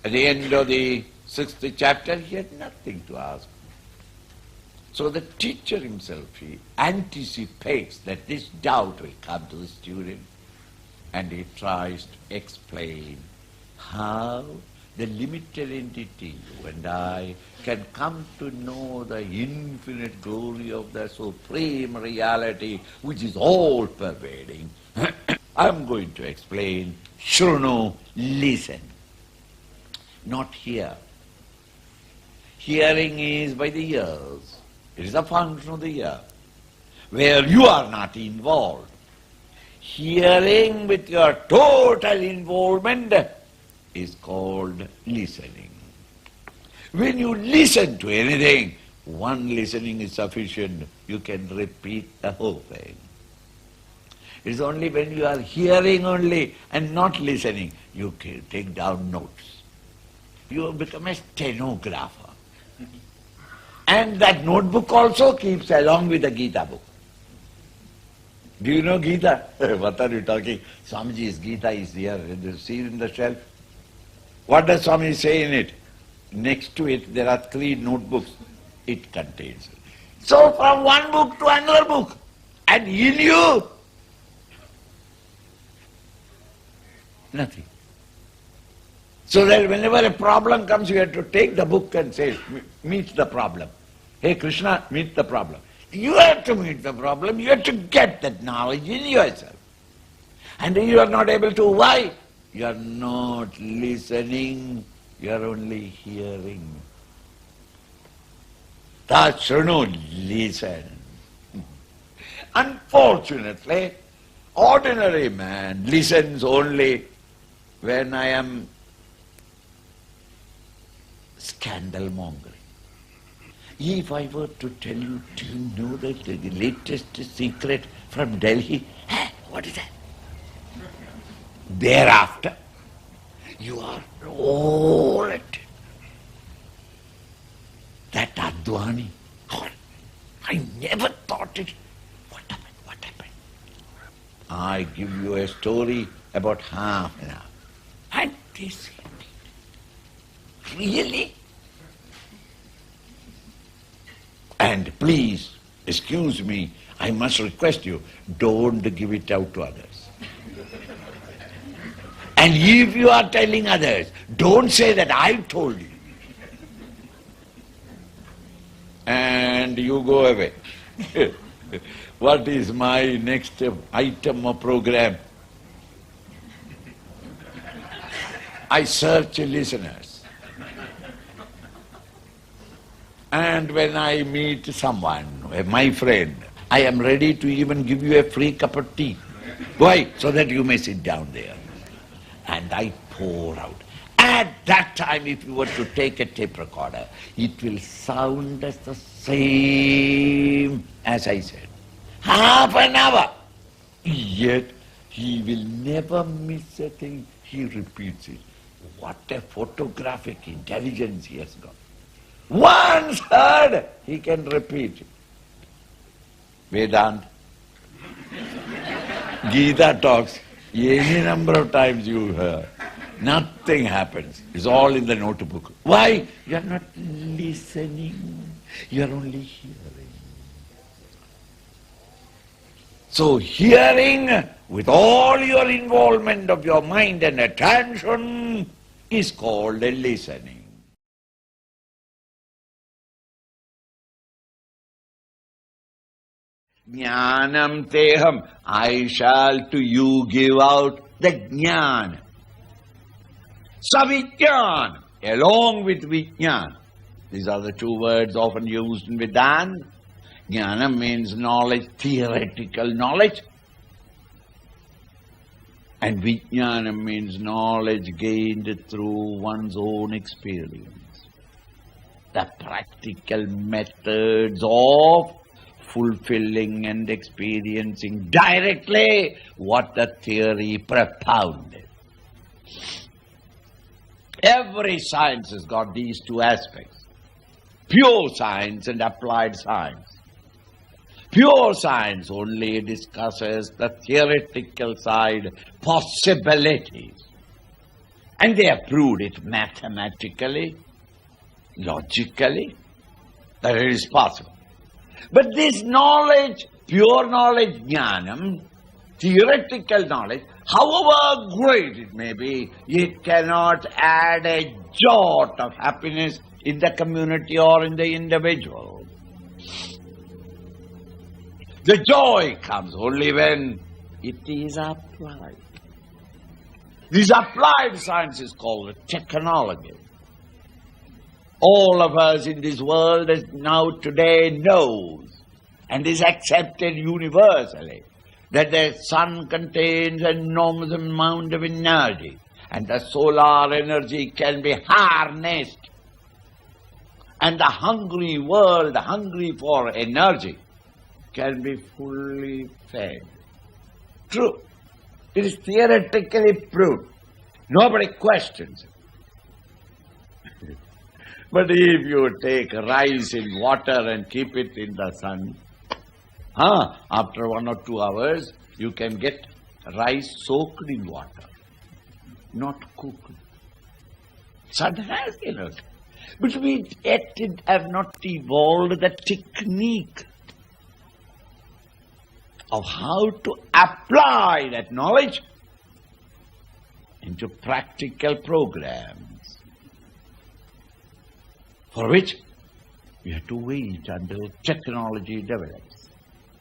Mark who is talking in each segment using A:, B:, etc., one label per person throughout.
A: At the end of the 6th chapter, he had nothing to ask. So the teacher himself, he anticipates that this doubt will come to the student, and he tries to explain how the limited entity, you and I, can come to know the infinite glory of the supreme reality which is all-pervading. I'm going to explain, Shrunu, listen. Not hear. Hearing is by the ears. It is a function of the ear, where you are not involved. Hearing with your total involvement is called listening. When you listen to anything, one listening is sufficient. You can repeat the whole thing. It is only when you are hearing only and not listening, you can take down notes. You become a stenographer. And that notebook also keeps along with the Gita book. Do you know Gita? What are you talking? Swamiji's Gita is here. See in the shelf. What does Swami say in it? Next to it there are 3 notebooks it contains. So from one book to another book. And in you, nothing. So that whenever a problem comes, you have to take the book and say, meet the problem. Hey Krishna, meet the problem. You have to meet the problem, you have to get that knowledge in yourself. And you are not able to, why? You are not listening, you are only hearing. Tashrunu, listen. Unfortunately, ordinary man listens only when I am scandal mongering. If I were to tell you, do you know that the latest secret from Delhi? What is that? Thereafter, you are all at it. That Advani, I never thought it. What happened? What happened? I give you a story about half an hour. And this really? And please, excuse me, I must request you, don't give it out to others. And if you are telling others, don't say that I told you. And you go away. What is my next item of program? I search listeners. And when I meet someone, my friend, I am ready to even give you a free cup of tea. Why? So that you may sit down there. And I pour out. At that time, if you were to take a tape recorder, it will sound as the same as I said. Half an hour. Yet, he will never miss a thing. He repeats it. What a photographic intelligence he has got. Once heard, he can repeat it. Vedanta, Gita talks, any number of times you heard. Nothing happens. It's all in the notebook. Why? You are not listening. You are only hearing. So hearing with all your involvement of your mind and attention is called a listening. Jnanam teham, I shall to you give out the jnana. Savijnana, along with vijnana. These are the 2 words often used in Vedanta. Jnana means knowledge, theoretical knowledge. And vijnana means knowledge gained through one's own experience. The practical methods of fulfilling and experiencing directly what the theory propounded. Every science has got these 2 aspects. Pure science and applied science. Pure science only discusses the theoretical side, possibilities. And they have proved it mathematically, logically, that it is possible. But this knowledge, pure knowledge, jnanam, theoretical knowledge, however great it may be, it cannot add a jot of happiness in the community or in the individual. The joy comes only when it is applied. This applied science is called technology. All of us in this world now today knows and is accepted universally that the sun contains an enormous amount of energy and the solar energy can be harnessed. And the hungry world, hungry for energy, can be fully fed. True. It is theoretically proved. Nobody questions it. But if you take rice in water and keep it in the sun, after 1 or 2 hours, you can get rice soaked in water, not cooked. Sun has energy. But we yet have not evolved the technique of how to apply that knowledge into practical programs, for which we have to wait until technology develops.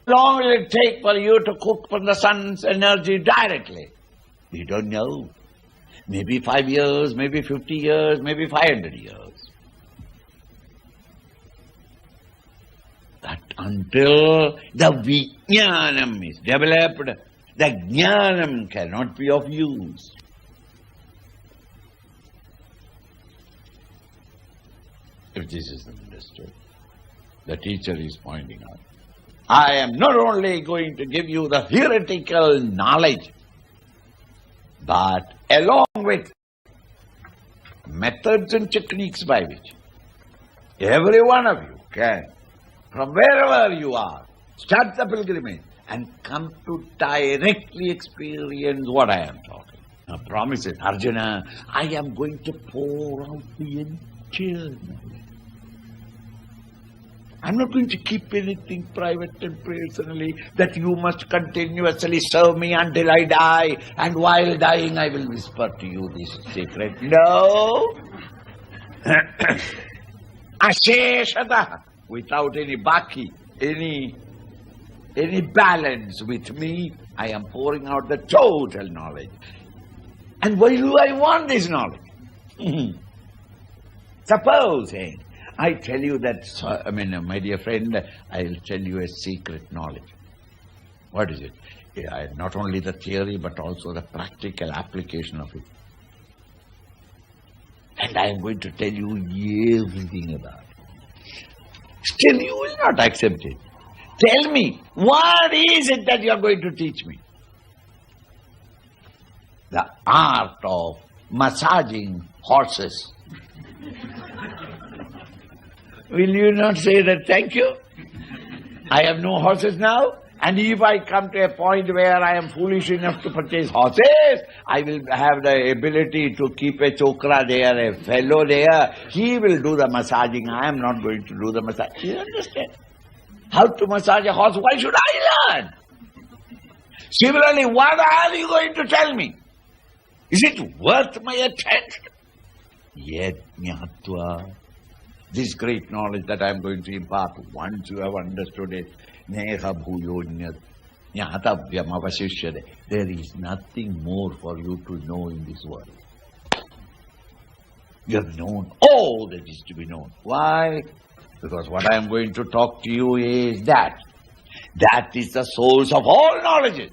A: How long will it take for you to cook from the sun's energy directly? We don't know. Maybe 5 years, maybe 50 years, maybe 500 years. But until the vijnanam is developed, the jnanam cannot be of use. If this is understood, the teacher is pointing out, I am not only going to give you the theoretical knowledge, but along with methods and techniques by which every one of you can, from wherever you are, start the pilgrimage and come to directly experience what I am talking. Now promises, Arjuna, I am going to pour out the entire knowledge. I'm not going to keep anything private and personally that you must continuously serve me until I die, and while dying I will whisper to you this secret. No! Asheshata, without any baki, any balance with me, I am pouring out the total knowledge. And why do I want this knowledge? Supposing I tell you that, my dear friend, I'll tell you a secret knowledge. What is it? Not only the theory, but also the practical application of it. And I am going to tell you everything about it. Still, you will not accept it. Tell me, what is it that you are going to teach me? The art of massaging horses. Will you not say that, thank you? I have no horses now, and if I come to a point where I am foolish enough to purchase horses, I will have the ability to keep a chokra there, a fellow there. He will do the massaging. I am not going to do the massage. You understand? How to massage a horse? Why should I learn? Similarly, what are you going to tell me? Is it worth my attention? Yet jnatva. This great knowledge that I am going to impart, once you have understood it, neha bhuyonyat jnatavyam avasishyate. There is nothing more for you to know in this world. You have known all that is to be known. Why? Because what I am going to talk to you is that. That is the source of all knowledge.